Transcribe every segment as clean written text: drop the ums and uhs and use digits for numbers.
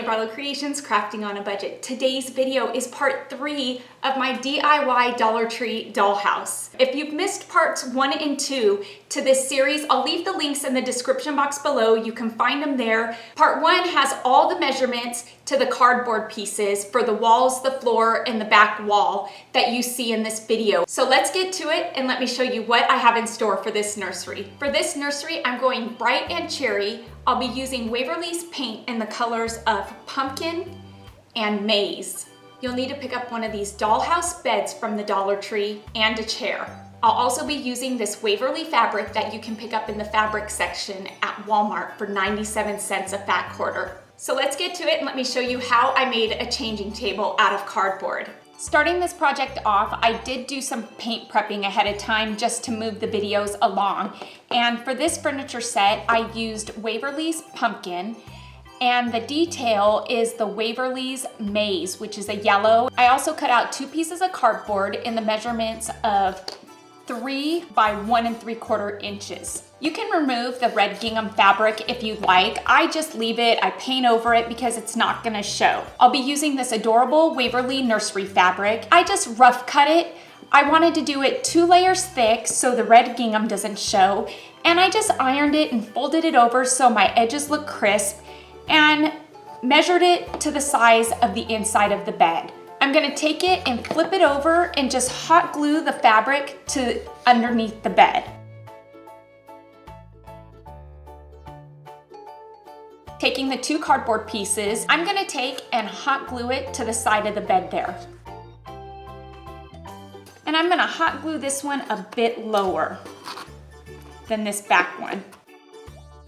Barlow Creations, Crafting on a Budget. Today's video is part 3 of my DIY Dollar Tree dollhouse. If you've missed parts 1 and 2 to this series, I'll leave the links in the description box below. You can find them there. Part 1 has all the measurements to the cardboard pieces for the walls, the floor, and the back wall that you see in this video. So let's get to it and let me show you what I have in store for this nursery. For this nursery, I'm going bright and cherry. I'll be using Waverly's paint in the colors of pumpkin and maize. You'll need to pick up one of these dollhouse beds from the Dollar Tree and a chair. I'll also be using this Waverly fabric that you can pick up in the fabric section at Walmart for 97 cents a fat quarter. So let's get to it and let me show you how I made a changing table out of cardboard. Starting this project off, I did do some paint prepping ahead of time just to move the videos along. And for this furniture set, I used Waverly's pumpkin, and the detail is the Waverly's maize, which is a yellow. I also cut out 2 pieces of cardboard in the measurements of 3 by 1 3/4 inches. You can remove the red gingham fabric if you'd like. I just leave it, I paint over it because it's not gonna show. I'll be using this adorable Waverly nursery fabric. I just rough cut it. I wanted to do it 2 layers thick so the red gingham doesn't show. And I just ironed it and folded it over so my edges look crisp and measured it to the size of the inside of the bed. I'm gonna take it and flip it over and just hot glue the fabric to underneath the bed. Taking the 2 cardboard pieces, I'm gonna take and hot glue it to the side of the bed there. And I'm gonna hot glue this one a bit lower than this back one,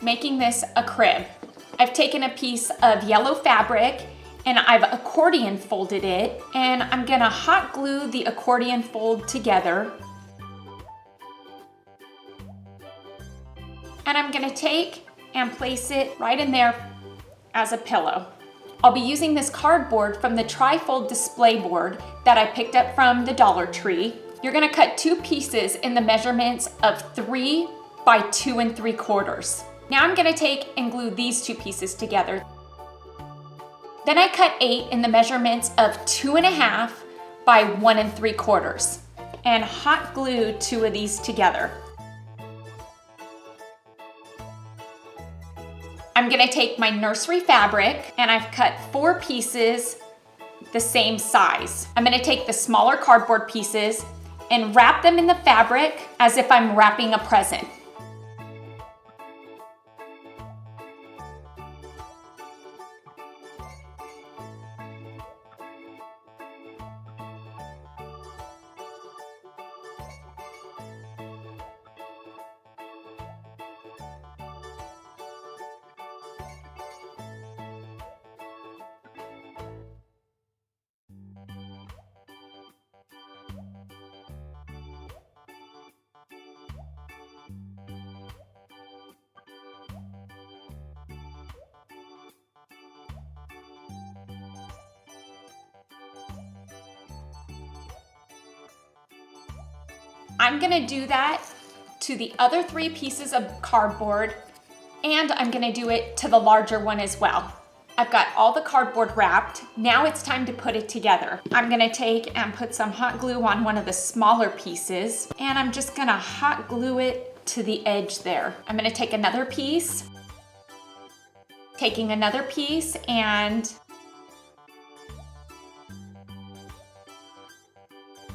making this a crib. I've taken a piece of yellow fabric and I've accordion folded it, and I'm gonna hot glue the accordion fold together. And I'm gonna take and place it right in there as a pillow. I'll be using this cardboard from the tri-fold display board that I picked up from the Dollar Tree. You're gonna cut 2 pieces in the measurements of 3 by 2 3/4. Now I'm gonna take and glue these 2 pieces together. Then I cut 8 in the measurements of 2 1/2 by 1 3/4 and hot glue 2 of these together. I'm gonna take my nursery fabric and I've cut 4 pieces the same size. I'm gonna take the smaller cardboard pieces and wrap them in the fabric as if I'm wrapping a present. I'm gonna do that to the other 3 pieces of cardboard, and I'm gonna do it to the larger one as well. I've got all the cardboard wrapped. Now it's time to put it together. I'm gonna take and put some hot glue on one of the smaller pieces, and I'm just gonna hot glue it to the edge there. I'm gonna take another piece, taking another piece, and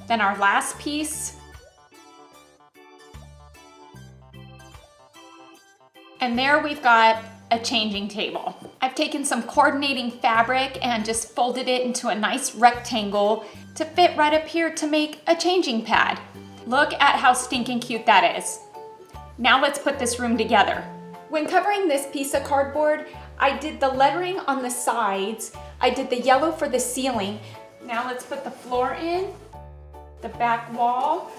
then our last piece. And there we've got a changing table. I've taken some coordinating fabric and just folded it into a nice rectangle to fit right up here to make a changing pad. Look at how stinking cute that is. Now let's put this room together. When covering this piece of cardboard, I did the lettering on the sides. I did the yellow for the ceiling. Now let's put the floor in, the back wall.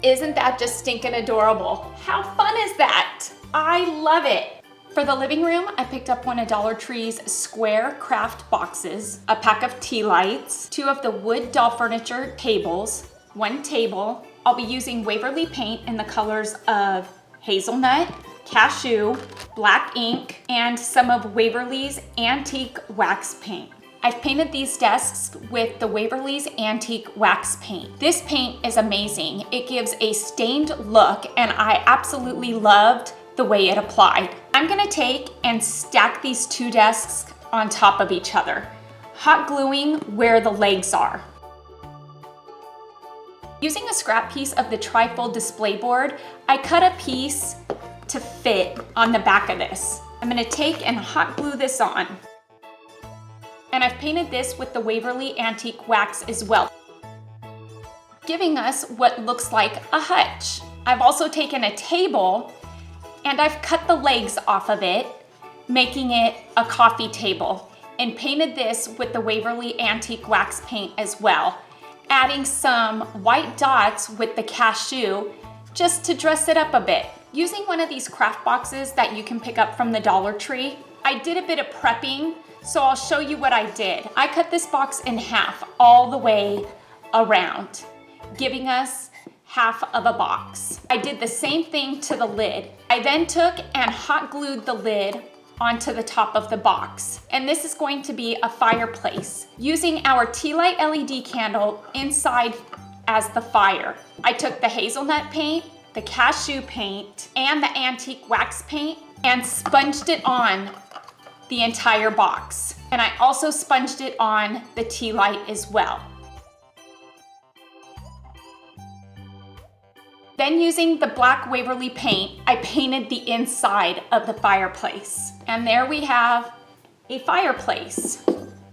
Isn't that just stinking adorable? How fun is that? I love it. For the living room, I picked up one of Dollar Tree's square craft boxes, a pack of tea lights, 2 of the wood doll furniture tables, 1 table. I'll be using Waverly paint in the colors of hazelnut, cashew, black ink, and some of Waverly's Antique Wax Paint. I've painted these desks with the Waverly's Antique Wax Paint. This paint is amazing. It gives a stained look, and I absolutely loved the way it applied. I'm gonna take and stack these two desks on top of each other, hot gluing where the legs are. Using a scrap piece of the trifold display board, I cut a piece to fit on the back of this. I'm gonna take and hot glue this on. And I've painted this with the Waverly Antique Wax as well, giving us what looks like a hutch. I've also taken a table and I've cut the legs off of it, making it a coffee table, and painted this with the Waverly Antique Wax Paint as well, adding some white dots with the cashew just to dress it up a bit. Using one of these craft boxes that you can pick up from the Dollar Tree, I did a bit of prepping, so I'll show you what I did. I cut this box in half all the way around, giving us half of a box. I did the same thing to the lid. I then took and hot glued the lid onto the top of the box. And this is going to be a fireplace, using our tea light LED candle inside as the fire. I took the hazelnut paint, the cashew paint, and the antique wax paint and sponged it on the entire box. And I also sponged it on the tea light as well. Then using the black Waverly paint, I painted the inside of the fireplace. And there we have a fireplace.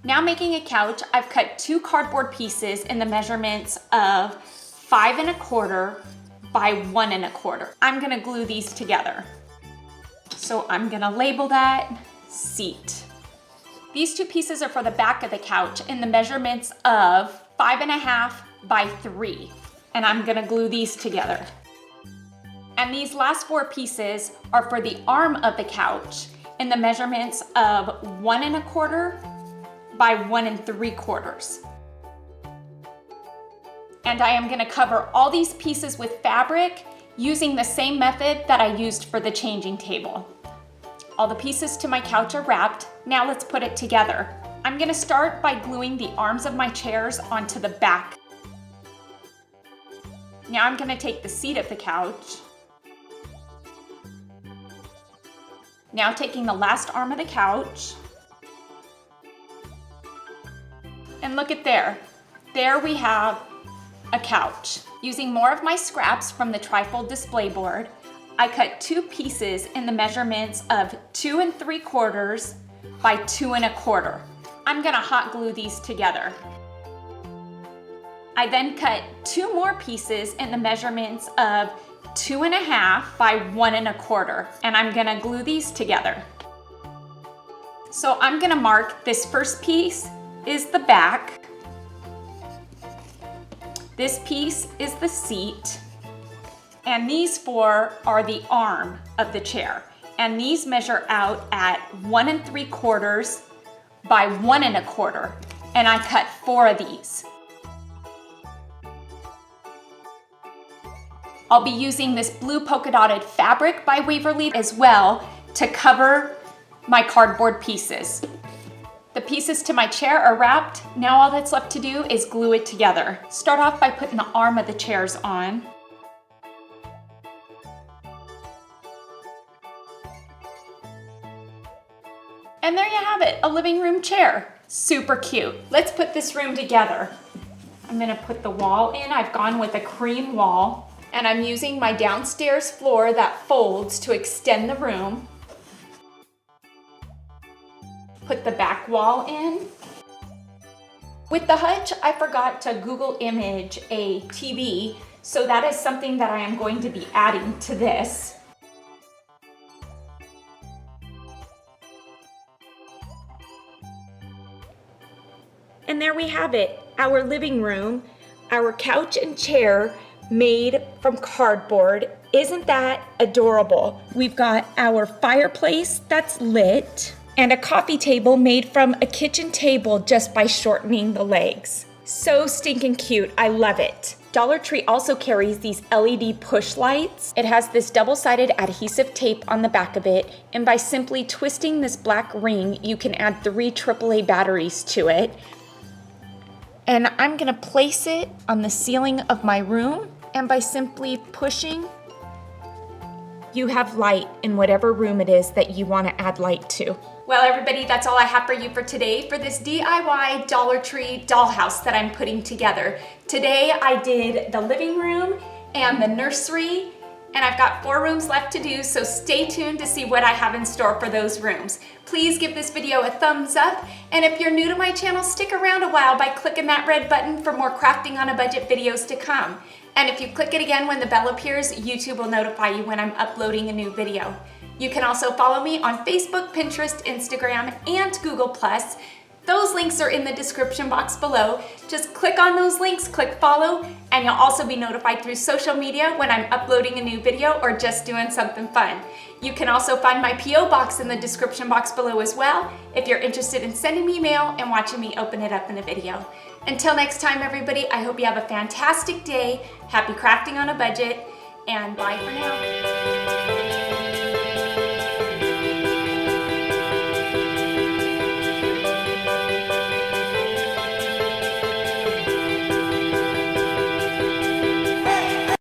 Now making a couch, I've cut 2 cardboard pieces in the measurements of 5 1/4 by 1 1/4. I'm gonna glue these together. So I'm gonna label that seat. These 2 pieces are for the back of the couch in the measurements of 5 1/2 by 3. And I'm gonna glue these together. And these last 4 pieces are for the arm of the couch in the measurements of 1 1/4 by 1 3/4. And I am gonna cover all these pieces with fabric using the same method that I used for the changing table. All the pieces to my couch are wrapped. Now let's put it together. I'm gonna start by gluing the arms of my chairs onto the back. Now I'm gonna take the seat of the couch. Now taking the last arm of the couch. And look at there. There we have a couch. Using more of my scraps from the trifold display board, I cut 2 pieces in the measurements of 2 3/4 by 2 1/4. I'm gonna hot glue these together. I then cut 2 more pieces in the measurements of 2 1/2 by 1 1/4, and I'm gonna glue these together. So I'm gonna mark this first piece is the back, this piece is the seat, and these 4 are the arm of the chair. And these measure out at 1 3/4 by 1 1/4, and I cut 4 of these. I'll be using this blue polka dotted fabric by Waverly as well to cover my cardboard pieces. The pieces to my chair are wrapped. Now all that's left to do is glue it together. Start off by putting the arm of the chairs on. And there you have it, a living room chair. Super cute. Let's put this room together. I'm gonna put the wall in. I've gone with a cream wall. And I'm using my downstairs floor that folds to extend the room. Put the back wall in. With the hutch, I forgot to Google image a TV, so that is something that I am going to be adding to this. And there we have it, our living room, our couch and chair made from cardboard. Isn't that adorable? We've got our fireplace that's lit and a coffee table made from a kitchen table just by shortening the legs. So stinking cute, I love it. Dollar Tree also carries these LED push lights. It has this double-sided adhesive tape on the back of it, and by simply twisting this black ring, you can add 3 AAA batteries to it. And I'm gonna place it on the ceiling of my room, and by simply pushing, you have light in whatever room it is that you wanna add light to. Well, everybody, that's all I have for you for today for this DIY Dollar Tree dollhouse that I'm putting together. Today, I did the living room and the nursery, and I've got 4 rooms left to do, so stay tuned to see what I have in store for those rooms. Please give this video a thumbs up, and if you're new to my channel, stick around a while by clicking that red button for more crafting on a budget videos to come. And if you click it again when the bell appears, YouTube will notify you when I'm uploading a new video. You can also follow me on Facebook, Pinterest, Instagram, and Google+. Those links are in the description box below. Just click on those links, click follow, and you'll also be notified through social media when I'm uploading a new video or just doing something fun. You can also find my P.O. box in the description box below as well if you're interested in sending me mail and watching me open it up in a video. Until next time, everybody, I hope you have a fantastic day, happy crafting on a budget, and bye for now.